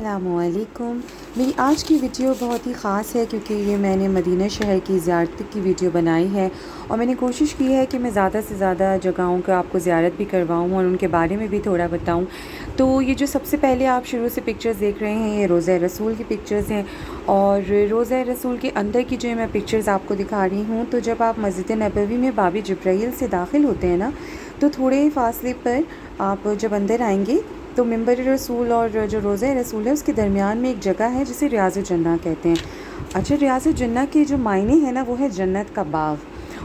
अस्सलामुअलैकुम। मेरी आज की वीडियो बहुत ही ख़ास है क्योंकि ये मैंने मदीना शहर की ज़ियारत की वीडियो बनाई है और मैंने कोशिश की है कि मैं ज़्यादा से ज़्यादा जगहों का आपको ज़ियारत भी करवाऊँ और उनके बारे में भी थोड़ा बताऊँ। तो ये जो सबसे पहले आप शुरू से पिक्चर्स देख रहे हैं ये रोज़ा रसूल की पिक्चर्स हैं और रोज़ा रसूल के अंदर की जो मैं पिक्चर्स आपको दिखा रही हूँ। तो जब आप मस्जिद नबवी में बाब जिब्राईल से दाखिल होते हैं ना, तो थोड़े फासले पर आप जब अंदर आएंगे तो मिंबर रसूल और जो रोज़ा रसूल है उसके दरमियान में एक जगह है जिसे रियाज़ुल जन्नह कहते हैं। अच्छा, रियाज़ुल जन्नह के जो मायने हैं ना वो है जन्नत का बाग,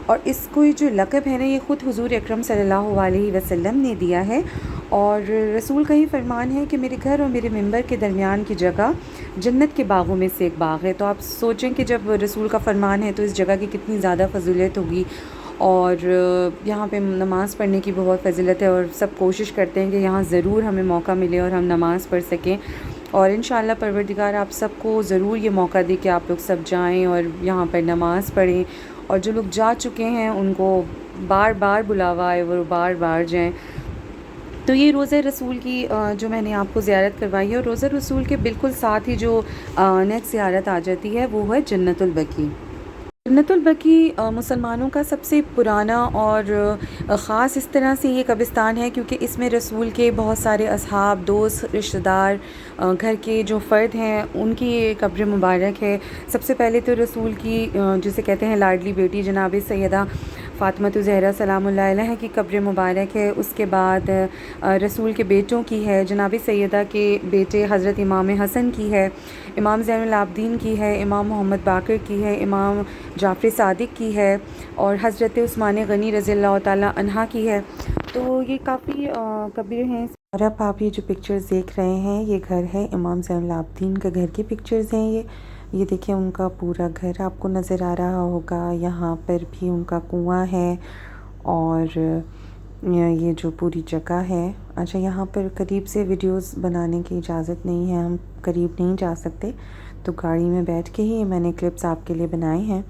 और इसको ये जो लक़ब है ना ये ख़ुद हुज़ूर अकरम सल्लल्लाहु अलैहि वसल्लम ने दिया है। और रसूल का ही फरमान है कि मेरे घर और मेरे मिंबर के दरमियान की जगह जन्नत के बागों में से एक बाग है। तो आप सोचें कि जब रसूल का फरमान है तो इस जगह की कितनी ज़्यादा फजीलत होगी। और यहाँ पे नमाज़ पढ़ने की बहुत फजीलत है और सब कोशिश करते हैं कि यहाँ ज़रूर हमें मौका मिले और हम नमाज़ पढ़ सकें। और इंशाअल्लाह परवरदिगार आप सबको ज़रूर ये मौका दे कि आप लोग सब जाएं और यहाँ पर नमाज़ पढ़ें, और जो लोग जा चुके हैं उनको बार बार बुलावा आए वो बार बार जाएं। तो ये रोज़ा रसूल की जो मैंने आपको ज़ियारत करवाई है, और रोज़ा रसूल के बिल्कुल साथ ही जो नेक्स्ट ज़ियारत आ जाती है वो है जन्नतुल बकी। जन्नतुल बकी मुसलमानों का सबसे पुराना और ख़ास इस तरह से ये कब्रिस्तान है क्योंकि इसमें रसूल के बहुत सारे असहाब, दोस्त, रिश्तेदार, घर के जो फ़र्द हैं उनकी ये कब्र मुबारक है। सबसे पहले तो रसूल की जिसे कहते हैं लाडली बेटी जनाब सैयदा फ़ातिमा ज़हरा सलामुल्लाह अलैहा की कब्र मुबारक है। उसके बाद रसूल के बेटों की है, जनाब सैयदा के बेटे हज़रत इमाम हसन की है, इमाम ज़ैनुल आबदीन की है, इमाम मोहम्मद बाक़िर की है, इमाम जाफ़र सादिक की है और हज़रत उस्मान गनी रज़ियल्लाहु ताला अन्हा की है। तो ये काफ़ी कब्र हैं। और अब आप ये जो पिक्चर्स देख रहे हैं ये घर है इमाम ज़ैनुल आबदीन का, घर की पिक्चर्स हैं ये देखिए उनका पूरा घर आपको नज़र आ रहा होगा। यहाँ पर भी उनका कुआं है और ये जो पूरी जगह है। अच्छा, यहाँ पर करीब से वीडियोस बनाने की इजाज़त नहीं है, हम करीब नहीं जा सकते, तो गाड़ी में बैठ के ही मैंने क्लिप्स आपके लिए बनाए हैं।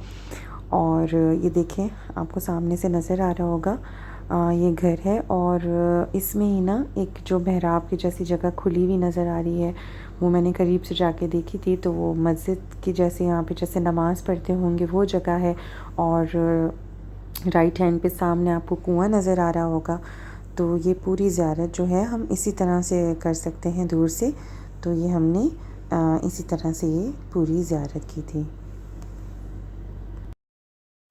और ये देखें आपको सामने से नज़र आ रहा होगा ये घर है, और इसमें ही ना एक जो महराब की जैसी जगह खुली हुई नज़र आ रही है वो मैंने करीब से जाके देखी थी। तो वो मस्जिद की जैसे यहाँ पे जैसे नमाज़ पढ़ते होंगे वो जगह है, और राइट हैंड पे सामने आपको कुआं नज़र आ रहा होगा। तो ये पूरी ज़ियारत जो है हम इसी तरह से कर सकते हैं दूर से। तो ये हमने इसी तरह से ये पूरी ज़ियारत की थी।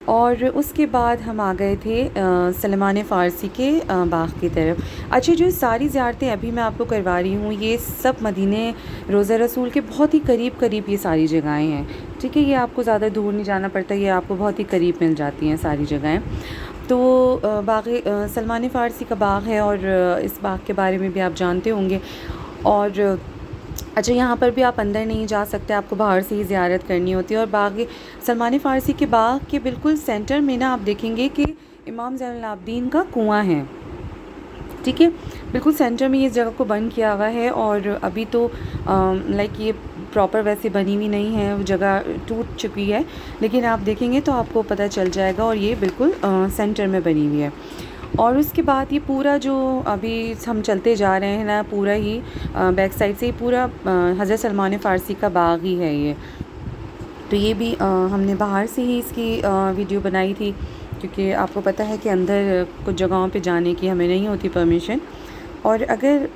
और उसके बाद हम आ गए थे सलमान फ़ारसी के बाग की तरफ। अच्छा, जो सारी ज़ियारतें अभी मैं आपको करवा रही हूँ ये सब मदीने रोज़ा रसूल के बहुत ही करीब करीब ये सारी जगहें हैं। ठीक है, ये आपको ज़्यादा दूर नहीं जाना पड़ता, ये आपको बहुत ही करीब मिल जाती हैं सारी जगहें। तो बाग सलमान फ़ारसी का बाग है और इस बाग के बारे में भी आप जानते होंगे। और अच्छा, यहाँ पर भी आप अंदर नहीं जा सकते, आपको बाहर से ही ज़ियारत करनी होती है। और बाग सलमान फ़ारसी के बाग के बिल्कुल सेंटर में ना आप देखेंगे कि इमाम ज़ैनुल आबदीन का कुआं है। ठीक है, बिल्कुल सेंटर में इस जगह को बंद किया हुआ है। और अभी तो लाइक ये प्रॉपर वैसे बनी हुई नहीं है, वो जगह टूट चुकी है, लेकिन आप देखेंगे तो आपको पता चल जाएगा। और ये बिल्कुल सेंटर में बनी हुई है। और उसके बाद ये पूरा जो अभी हम चलते जा रहे हैं ना, पूरा ही बैक साइड से ही पूरा हज़रत सलमान फ़ारसी का बाग ही है ये। तो ये भी हमने बाहर से ही इसकी वीडियो बनाई थी क्योंकि आपको पता है कि अंदर कुछ जगहों पे जाने की हमें नहीं होती परमिशन। और अगर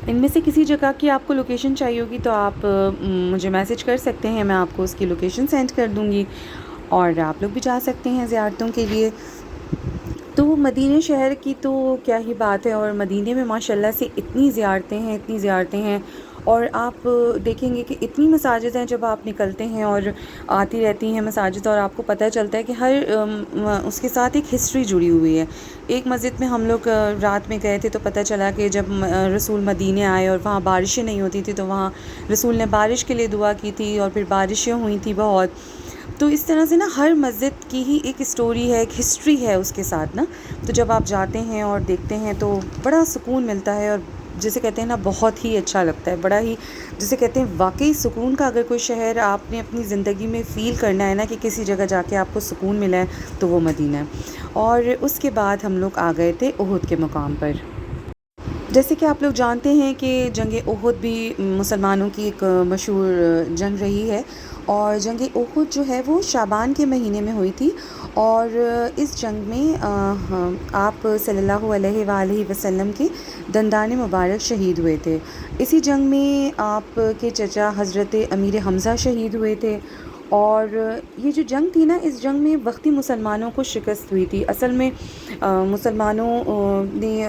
इनमें से किसी जगह की आपको लोकेशन चाहिए होगी तो आप मुझे मैसेज कर सकते हैं, मैं आपको उसकी लोकेशन सेंड कर दूँगी और आप लोग भी जा सकते हैं ज़ियारतों के लिए। तो मदीने शहर की तो क्या ही बात है, और मदीने में माशाल्लाह से इतनी ज़ियारतें हैं और आप देखेंगे कि इतनी मसाजिद हैं। जब आप निकलते हैं और आती रहती हैं मसाजिद, और आपको पता चलता है कि हर उसके साथ एक हिस्ट्री जुड़ी हुई है। एक मस्जिद में हम लोग रात में गए थे तो पता चला कि जब रसूल मदीने आए और वहाँ बारिशें नहीं होती थी तो वहाँ रसूल ने बारिश के लिए दुआ की थी और फिर बारिशें हुई थी बहुत। तो इस तरह से ना हर मस्जिद की ही एक स्टोरी है, एक हिस्ट्री है उसके साथ ना। तो जब आप जाते हैं और देखते हैं तो बड़ा सुकून मिलता है, और जिसे कहते हैं ना बहुत ही अच्छा लगता है, बड़ा ही जिसे कहते हैं वाकई सुकून का। अगर कोई शहर आपने अपनी ज़िंदगी में फ़ील करना है ना कि किसी जगह जाके आपको सुकून मिला है तो वो मदीना है। और उसके बाद हम लोग आ गए थे उहुद के मुकाम पर। جیسے کہ آپ لوگ جانتے ہیں کہ جنگ احد بھی مسلمانوں کی ایک مشہور جنگ رہی ہے، اور جنگ احد جو ہے وہ شعبان کے مہینے میں ہوئی تھی، اور اس جنگ میں آپ صلی اللہ علیہ وآلہ وسلم کے دندان مبارک شہید ہوئے تھے۔ اسی جنگ میں آپ کے چچا حضرت امیر حمزہ شہید ہوئے تھے، اور یہ جو جنگ تھی نا، اس جنگ میں وقتی مسلمانوں کو شکست ہوئی تھی۔ اصل میں مسلمانوں نے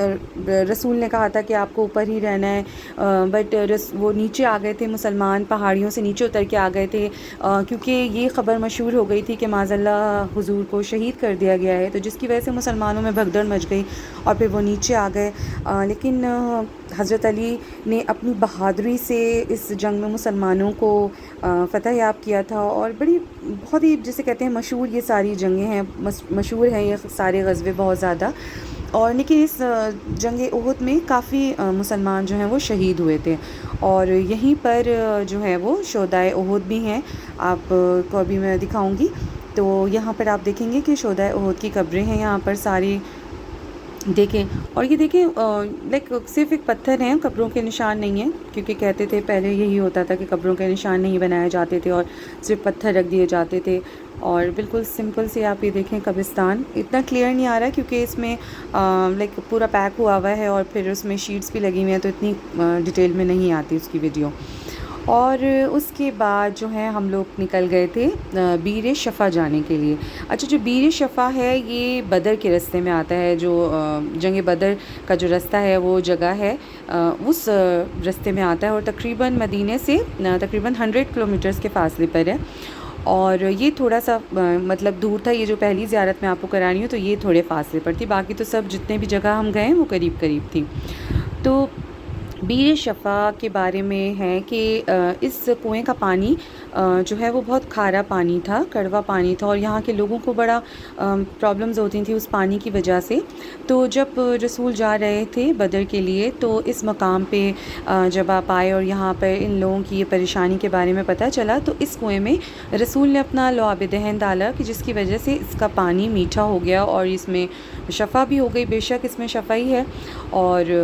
رسول نے کہا تھا کہ آپ کو اوپر ہی رہنا ہے، بٹ وہ نیچے آ گئے تھے، مسلمان پہاڑیوں سے نیچے اتر کے آ گئے تھے، کیونکہ یہ خبر مشہور ہو گئی تھی کہ معاذ اللہ حضور کو شہید کر دیا گیا ہے، تو جس کی وجہ سے مسلمانوں میں بھگدڑ مچ گئی اور پھر وہ نیچے آ گئے۔ لیکن حضرت علی نے اپنی بہادری سے اس جنگ میں مسلمانوں کو فتح یاب کیا تھا، اور بہت ہی جسے کہتے ہیں مشہور یہ ساری جنگیں ہیں، مشہور ہیں یہ سارے غزوے بہت زیادہ۔ اور لیکن اس جنگ احد میں کافی مسلمان جو ہیں وہ شہید ہوئے تھے، اور یہیں پر جو ہے وہ شہدائے احد بھی ہیں، آپ کو ابھی میں دکھاؤں گی۔ تو یہاں پر آپ دیکھیں گے کہ شہدائے احد کی قبریں ہیں یہاں پر ساری، دیکھیں۔ اور یہ دیکھیں لائک صرف ایک پتھر ہیں، قبروں کے نشان نہیں ہیں، کیونکہ کہتے تھے پہلے یہی ہوتا تھا کہ قبروں کے نشان نہیں بنائے جاتے تھے اور صرف پتھر رکھ دیے جاتے تھے، اور بالکل سمپل سے آپ یہ دیکھیں قبرستان اتنا کلیئر نہیں آ رہا ہے کیونکہ اس میں لائک پورا پیک ہوا ہوا ہے، اور پھر اس میں شیٹس بھی لگی ہوئی ہیں، تو اتنی ڈیٹیل میں نہیں آتی اس کی ویڈیو۔ اور اس کے بعد جو ہے ہم لوگ نکل گئے تھے بیر شفا جانے کے لیے۔ اچھا، جو بیر شفا ہے یہ بدر کے رستے میں آتا ہے، جو جنگ بدر کا جو رستہ ہے وہ جگہ ہے اس رستے میں آتا ہے، اور تقریباً مدینے سے تقریباً 100 کلومیٹرز کے فاصلے پر ہے، اور یہ تھوڑا سا مطلب دور تھا۔ یہ جو پہلی زیارت میں آپ کو کرانی ہو تو یہ تھوڑے فاصلے پر تھی، باقی تو سب جتنے بھی جگہ ہم گئے وہ قریب قریب تھی۔ تو بیر شفا کے بارے میں ہے کہ اس کنویں کا پانی جو ہے وہ بہت کھارا پانی تھا، کڑوا پانی تھا، اور یہاں کے لوگوں کو بڑا پرابلمز ہوتی تھیں اس پانی کی وجہ سے۔ تو جب رسول جا رہے تھے بدر کے لیے تو اس مقام پہ جب آپ آئے اور یہاں پر ان لوگوں کی یہ پریشانی کے بارے میں پتہ چلا، تو اس کنویں میں رسول نے اپنا لعاب دہن ڈالا، کہ جس کی وجہ سے اس کا پانی میٹھا ہو گیا، اور اس میں شفا بھی ہو گئی۔ بے شک اس میں شفا ہی ہے، اور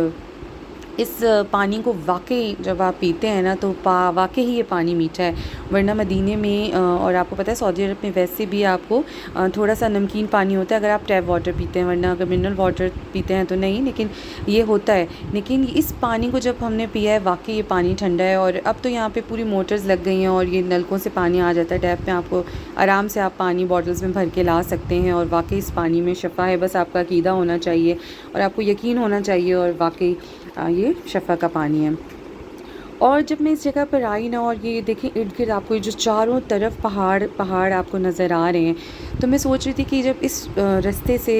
اس پانی کو واقعی جب آپ پیتے ہیں نا تو واقعی ہی یہ پانی میٹھا ہے، ورنہ مدینے میں اور آپ کو پتہ ہے سعودی عرب میں ویسے بھی آپ کو تھوڑا سا نمکین پانی ہوتا ہے اگر آپ ٹیپ واٹر پیتے ہیں، ورنہ اگر منرل واٹر پیتے ہیں تو نہیں، لیکن یہ ہوتا ہے۔ لیکن اس پانی کو جب ہم نے پیا ہے واقعی یہ پانی ٹھنڈا ہے، اور اب تو یہاں پہ پوری موٹرز لگ گئی ہیں اور یہ نلکوں سے پانی آ جاتا ہے ٹیپ میں، آپ کو آرام سے آپ پانی بوٹلز میں بھر کے لا سکتے ہیں، اور واقعی اس پانی میں شفا ہے، بس آپ کا عقیدہ ہونا چاہیے اور آپ کو یقین ہونا چاہیے، اور واقعی یہ شفا کا پانی ہے۔ اور جب میں اس جگہ پر آئی نا، اور یہ دیکھیں ارد گرد آپ کو یہ جو چاروں طرف پہاڑ آپ کو نظر آ رہے ہیں، تو میں سوچ رہی تھی کہ جب اس رستے سے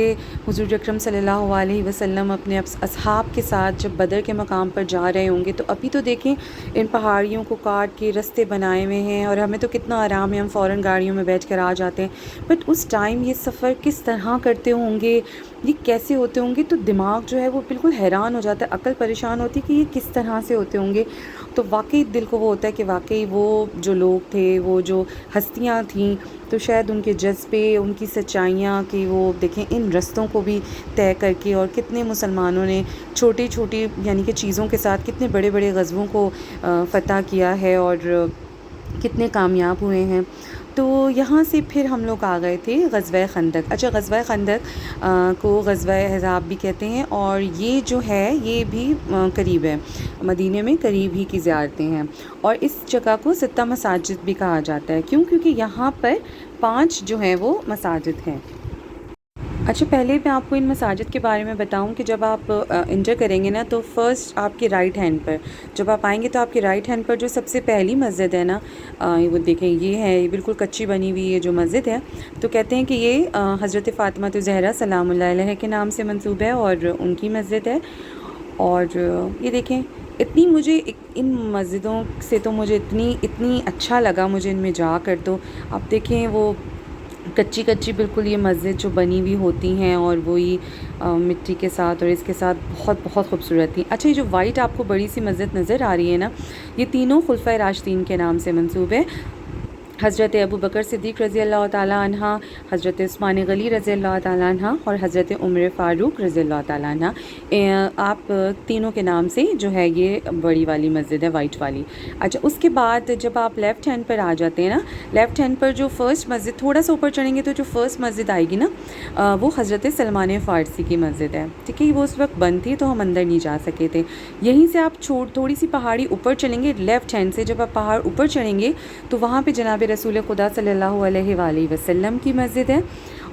حضور اکرم صلی اللہ علیہ وسلم اپنے اصحاب کے ساتھ جب بدر کے مقام پر جا رہے ہوں گے، تو ابھی تو دیکھیں ان پہاڑیوں کو کاٹ کے رستے بنائے ہوئے ہیں، اور ہمیں تو کتنا آرام ہے، ہم فوراً گاڑیوں میں بیٹھ کر آ جاتے ہیں، بٹ اس ٹائم یہ سفر کس طرح کرتے ہوں گے، یہ کیسے ہوتے ہوں گے، تو دماغ جو ہے وہ بالکل حیران ہو جاتا ہے، عقل پریشان ہوتی کہ یہ کس طرح سے ہوتے ہوں گے۔ تو واقعی دل کو وہ ہوتا ہے کہ واقعی وہ جو لوگ تھے، وہ جو ہستیاں تھیں، تو شاید ان کے جذبے، ان کی سچائیاں، کہ وہ دیکھیں ان رستوں کو بھی طے کر کے، اور کتنے مسلمانوں نے چھوٹی چھوٹی یعنی کہ چیزوں کے ساتھ کتنے بڑے بڑے غزووں کو فتح کیا ہے، اور کتنے کامیاب ہوئے ہیں۔ تو یہاں سے پھر ہم لوگ آ گئے تھے غزوہ خندق۔ اچھا، غزوہ خندق کو غزوہ احزاب بھی کہتے ہیں، اور یہ جو ہے یہ بھی قریب ہے، مدینے میں قریب ہی کی زیارتیں ہیں، اور اس جگہ کو ستہ مساجد بھی کہا جاتا ہے۔ کیوں؟ کیونکہ یہاں پر 5 جو ہیں وہ مساجد ہیں۔ اچھا، پہلے میں آپ کو ان مساجد کے بارے میں بتاؤں کہ جب آپ انٹر کریں گے نا، تو فرسٹ آپ کے رائٹ ہینڈ پر جب آپ آئیں گے تو آپ کے رائٹ ہینڈ پر جو سب سے پہلی مسجد ہے نا، وہ دیکھیں یہ ہے، یہ بالکل کچی بنی ہوئی یہ جو مسجد ہے، تو کہتے ہیں کہ یہ حضرت فاطمہ زہرا سلام اللہ علیہ کے نام سے منسوب ہے، اور ان کی مسجد ہے۔ اور یہ دیکھیں مجھے ان مسجدوں سے تو مجھے اتنی اچھا لگا مجھے ان میں جا کر، تو آپ دیکھیں وہ کچی بالکل یہ مسجد جو بنی ہوئی ہوتی ہیں، اور وہی مٹی کے ساتھ اور اس کے ساتھ بہت خوبصورت تھی۔ اچھا، یہ جو وائٹ آپ کو بڑی سی مسجد نظر آ رہی ہے نا، یہ تینوں خلفۂ راشدین کے نام سے منسوب ہے، हज़रत अबू बकर सिद्दीक़ रज़ी अल्लाह ताला अन्हा, हज़रत उस्मान गनी रज़ी अल्लाह ताला अन्हा और हज़रत उमर फ़ारूक रज़ी अल्लाह ताला अन्हा। आप तीनों के नाम से जो है ये बड़ी वाली मस्जिद है, वाइट वाली। अच्छा, उसके बाद जब आप लेफ़्ट हैंड पर आ जाते हैं ना, लेफ़्ट हैंड पर जो फ़र्स्ट मस्जिद, थोड़ा सा ऊपर चढ़ेंगे तो जो फ़र्स्ट मस्जिद आएगी ना, वो हज़रत सलमान फ़ारसी की मस्जिद है। ठीक है, वो उस वक्त बंद थी तो हम अंदर नहीं जा सके थे। यहीं से आप थोड़ी सी पहाड़ी ऊपर चलेंगे लेफ़्ट हैंड से, जब आप पहाड़ ऊपर चढ़ेंगे तो वहाँ पे जनाब रसूल खुदा सल्लल्लाहु अलैहि वसल्लम की मस्जिद है।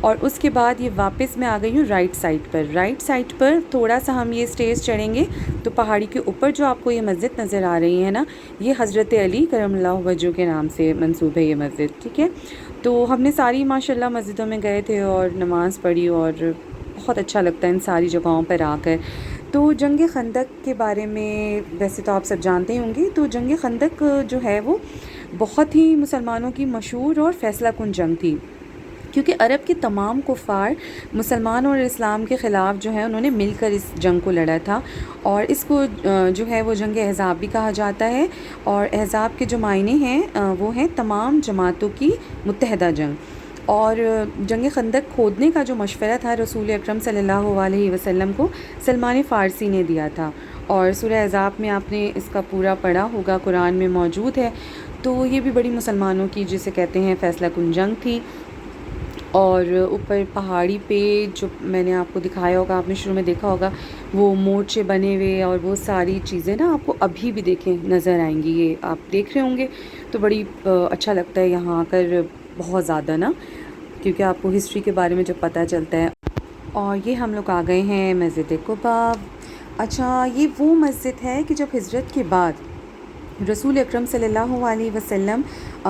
और उसके बाद ये वापस मैं आ गई हूँ राइट साइड पर। राइट साइड पर थोड़ा सा हम ये स्टेज चढ़ेंगे तो पहाड़ी के ऊपर जो आपको ये मस्जिद नज़र आ रही है ना, ये हज़रत अली करमल्लाहु वजहू के नाम से मंसूब है ये मस्जिद। ठीक है, तो हमने सारी माशाल्लाह मस्जिदों में गए थे और नमाज़ पढ़ी और बहुत अच्छा लगता है इन सारी जगहों पर आकर। तो जंग खंदक के बारे में वैसे तो आप सब जानते ही होंगे। तो जंग खंदक जो है वो बहुत ही मुसलमानों की मशहूर और फ़ैसला कुन जंग थी, क्योंकि अरब के तमाम कुफ़ार मुसलमान और इस्लाम के ख़िलाफ़ जो है उन्होंने मिलकर इस जंग को लड़ा था। और इसको जो है वो जंग अहज़ाब भी कहा जाता है। और अहज़ाब के जो मायने हैं वो हैं तमाम जमातों की मुत्तहदा जंग। और जंग खंदक खोदने का जो मशवरा था रसूल अकरम सल्लल्लाहु अलैहि वसल्लम को सलमान फ़ारसी ने दिया था। और सूरह अहज़ाब में आपने इसका पूरा पढ़ा होगा, कुरान में मौजूद है। तो ये भी बड़ी मुसलमानों की जिसे कहते हैं फ़ैसला कुन जंग थी। और ऊपर पहाड़ी पे जो मैंने आपको दिखाया होगा, आपने शुरू में देखा होगा, वो मोर्चे बने हुए और वो सारी चीज़ें ना आपको अभी भी देखें नज़र आएंगी। ये आप देख रहे होंगे तो बड़ी अच्छा लगता है यहाँ आकर बहुत ज़्यादा ना, क्योंकि आपको हिस्ट्री के बारे में जब पता चलता है। और ये हम लोग आ गए हैं मस्जिद कुबा। अच्छा, ये वो मस्जिद है कि जब हिजरत के बाद रसूल अकरम सल्लल्लाहु अलैहि वसल्लम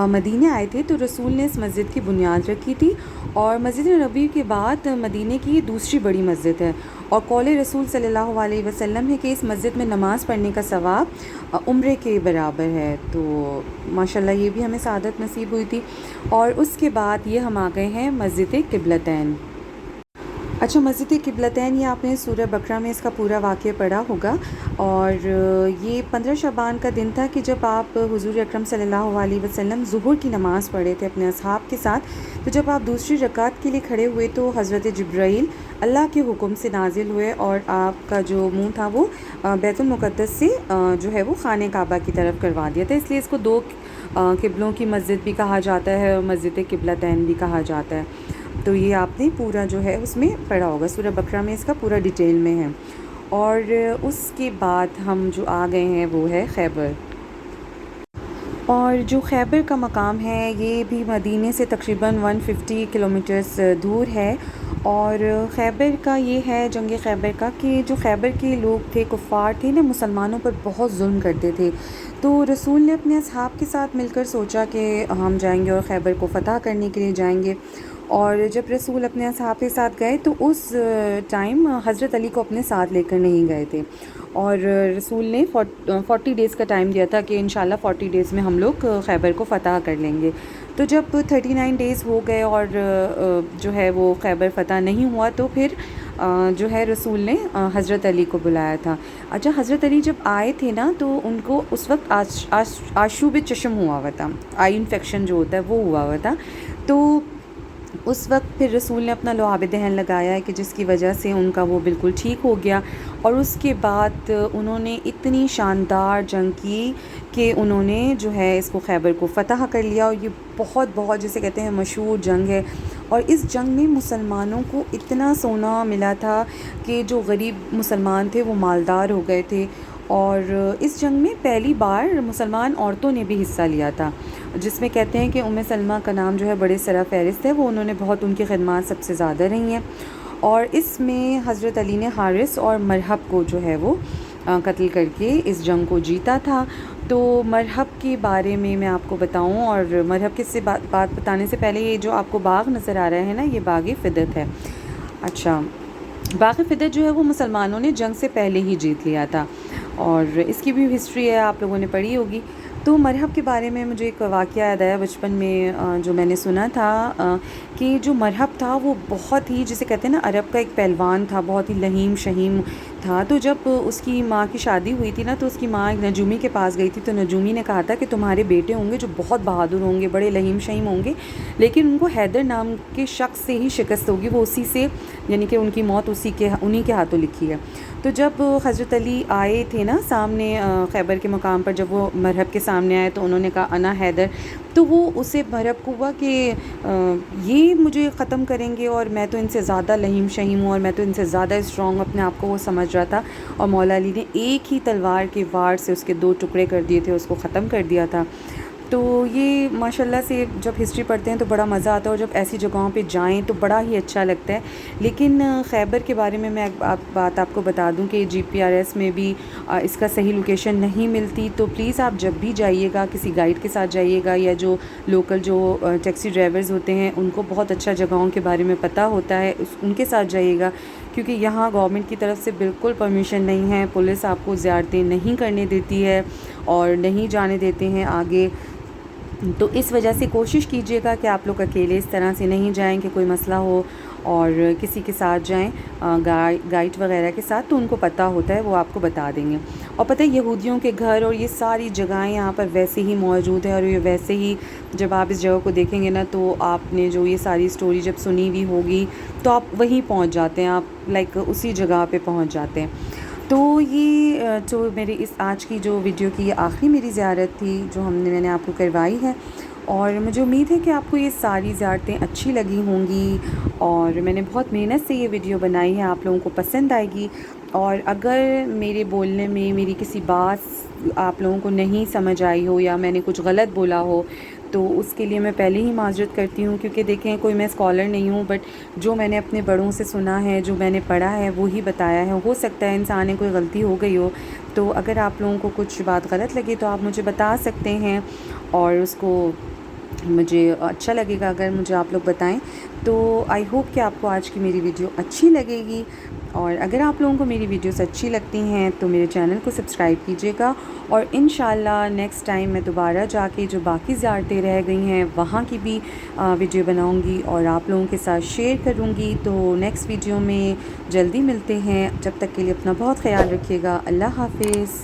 मदीने आए थे तो रसूल ने इस मस्जिद की बुनियाद रखी थी। और मस्जिद नबी के बाद मदीने की ये दूसरी बड़ी मस्जिद है। और कौल रसूल सल्लल्लाहु अलैहि वसल्लम है कि इस मस्जिद में नमाज़ पढ़ने का सवाब उम्रे के बराबर है। तो माशाल्लाह ये भी हमें सआदत नसीब हुई थी। और उसके बाद ये हम आ गए हैं मस्जिद किबलतैन। अच्छा, मस्जिद किबलतैन, ये आपने सूरह बकरा में इसका पूरा वाक़या पढ़ा होगा। और ये 15 शबान का दिन था कि जब आप हुज़ूर अकरम सल्लल्लाहु अलैहि वसल्लम ज़ुहर की नमाज़ पढ़े थे अपने असहाब के साथ। तो जब आप दूसरी रकात के लिए खड़े हुए तो हज़रत जिब्राईल अल्लाह के हुक्म से नाजिल हुए और आपका जो मुँह था वो बैतुल मुक़द्दस से जो है वो खाने काबा की तरफ करवा दिया था। इसलिए इसको दो किबलों की मस्जिद भी कहा जाता है और मस्जिद किबलतैन भी कहा जाता है। तो ये आपने पूरा जो है उसमें पढ़ा होगा, सूरह बकरा में इसका पूरा डिटेल में है। और उसके बाद हम जो आ गए हैं वो है खैबर। और जो खैबर का मकाम है ये भी मदीने से तकरीबन 150 किलोमीटर्स दूर है। और खैबर का ये है जंग खैबर का कि जो खैबर के लोग थे, कुफ़ार थे ना, मुसलमानों पर बहुत जुल्म करते थे। तो रसूल ने अपने असहाब के साथ मिलकर सोचा कि हम जाएंगे और खैबर को फ़तह करने के लिए जाएंगे। और जब रसूल अपने असहाब के साथ गए तो उस टाइम हज़रत अली को अपने साथ लेकर नहीं गए थे। और रसूल ने 40 डेज़ का टाइम दिया था कि इंशाल्लाह 40 डेज़ में हम लोग खैबर को फ़तह कर लेंगे। तो जब 39 डेज़ हो गए और जो है वो खैबर फ़तह नहीं हुआ तो फिर जो है रसूल ने हज़रत अली को बुलाया था। अच्छा, हज़रत अली जब आए थे ना तो उनको उस वक्त आशूब चश्म हुआ हुआ था, आई इन्फेक्शन जो होता है वो हुआ हुआ था। तो उस वक्त फिर रसूल ने अपना लुआब दहन लगाया है कि जिसकी वजह से उनका वो बिल्कुल ठीक हो गया। और उसके बाद उन्होंने इतनी शानदार जंग की कि उन्होंने जो है इसको खैबर को फ़तह कर लिया। और ये बहुत बहुत जिसे कहते हैं मशहूर जंग है। और इस जंग में मुसलमानों को इतना सोना मिला था कि जो गरीब मुसलमान थे वो मालदार हो गए थे। और इस जंग में पहली बार मुसलमान औरतों ने भी हिस्सा लिया था, जिसमें कहते हैं कि उम्मे सलमा का नाम जो है बड़े सरा फ़हरिस्त है, वो उन्होंने बहुत उनकी खिदमत सबसे ज़्यादा रही हैं। और इसमें हज़रत अली ने हारिस और मरहब को जो है वो कत्ल करके इस जंग को जीता था। तो मरहब के बारे में मैं आपको बताऊं, और मरहब किससे बात बताने से पहले ये जो आपको बाग नज़र आ रहा है ना, ये बाग फ़िदत है। अच्छा, बाग फ़िदत जो है वो मुसलमानों ने जंग से पहले ही जीत लिया था और इसकी भी हिस्ट्री है, आप लोगों ने पढ़ी होगी। तो मरहब के बारे में मुझे एक वाक़या याद आया बचपन में, जो मैंने सुना था कि जो मरहब था वो बहुत ही जिसे कहते हैं ना अरब का एक पहलवान था, बहुत ही लहीम शहीम تھا تو جب اس کی ماں کی شادی ہوئی تھی نا، تو اس کی ماں ایک نجومی کے پاس گئی تھی، تو نجومی نے کہا تھا کہ تمہارے بیٹے ہوں گے جو بہت بہادر ہوں گے، بڑے لہیم شہیم ہوں گے، لیکن ان کو حیدر نام کے شخص سے ہی شکست ہوگی، وہ اسی سے، یعنی کہ ان کی موت انہی کے ہاتھوں لکھی ہے۔ تو جب حضرت علی آئے تھے نا سامنے خیبر کے مقام پر، جب وہ مرحب کے سامنے آئے تو انہوں نے کہا انا حیدر، تو وہ اسے مرحب کو ہوا کہ یہ مجھے ختم کریں گے، اور میں تو ان سے زیادہ لہیم شہیم ہوں، اور میں تو ان سے زیادہ اسٹرانگ اپنے آپ کو وہ سمجھ رہا تھا، اور مولا علی نے ایک ہی تلوار کے وار سے اس کے 2 ٹکڑے کر دیے تھے، اس کو ختم کر دیا تھا۔ تو یہ ماشاءاللہ سے جب ہسٹری پڑھتے ہیں تو بڑا مزہ آتا ہے، اور جب ایسی جگہوں پہ جائیں تو بڑا ہی اچھا لگتا ہے۔ لیکن خیبر کے بارے میں ایک بات آپ کو بتا دوں کہ GPS میں بھی اس کا صحیح لوکیشن نہیں ملتی، تو پلیز آپ جب بھی جائیے گا کسی گائیڈ کے ساتھ جائیے گا، یا جو لوکل جو ٹیکسی ڈرائیورز ہوتے ہیں ان کو بہت اچھا جگہوں کے بارے میں پتہ ہوتا ہے، ان کے ساتھ جائیے گا، کیونکہ یہاں گورنمنٹ کی طرف سے بالکل پرمیشن نہیں ہے، پولیس آپ کو زیارتیں نہیں کرنے دیتی ہے اور نہیں جانے دیتے ہیں آگے۔ تو اس وجہ سے کوشش کیجیے گا کہ آپ لوگ اکیلے اس طرح سے نہیں جائیں کہ کوئی مسئلہ ہو، اور کسی کے ساتھ جائیں، گائیڈ وغیرہ کے ساتھ، تو ان کو پتہ ہوتا ہے، وہ آپ کو بتا دیں گے۔ اور پتہ ہے یہودیوں کے گھر اور یہ ساری جگہیں یہاں پر ویسے ہی موجود ہیں، اور یہ ویسے ہی جب آپ اس جگہ کو دیکھیں گے نا، تو آپ نے جو یہ ساری سٹوری جب سنی ہوئی ہوگی تو آپ وہیں پہنچ جاتے ہیں، آپ لائک اسی جگہ پہ پہنچ جاتے ہیں۔ تو یہ جو میری اس آج کی جو ویڈیو کی یہ آخری میری زیارت تھی جو میں نے آپ کو کروائی ہے، اور مجھے امید ہے کہ آپ کو یہ ساری زیارتیں اچھی لگی ہوں گی، اور میں نے بہت محنت سے یہ ویڈیو بنائی ہے، آپ لوگوں کو پسند آئے گی۔ اور اگر میرے بولنے میں میری کسی بات آپ لوگوں کو نہیں سمجھ آئی ہو، یا میں نے کچھ غلط بولا ہو، تو اس کے لیے میں پہلے ہی معذرت کرتی ہوں، کیونکہ دیکھیں کوئی میں اسکالر نہیں ہوں، بٹ جو میں نے اپنے بڑوں سے سنا ہے، جو میں نے پڑھا ہے وہی بتایا ہے۔ ہو سکتا ہے انسان نے کوئی غلطی ہو گئی ہو، تو اگر آپ لوگوں کو کچھ بات غلط لگے تو آپ مجھے بتا سکتے ہیں، اور اس کو مجھے اچھا لگے گا اگر مجھے آپ لوگ بتائیں۔ تو آئی ہوپ کہ آپ کو آج کی میری ویڈیو اچھی لگے گی، اور اگر آپ لوگوں کو میری ویڈیوز اچھی لگتی ہیں تو میرے چینل کو سبسکرائب کیجیے گا، اور انشاءاللہ نیکسٹ ٹائم میں دوبارہ جا کے جو باقی زیارتیں رہ گئی ہیں وہاں کی بھی ویڈیو بناؤں گی اور آپ لوگوں کے ساتھ شیئر کروں گی۔ تو نیکسٹ ویڈیو میں جلدی ملتے ہیں، جب تک کے لیے اپنا بہت خیال رکھیے گا۔ اللہ حافظ۔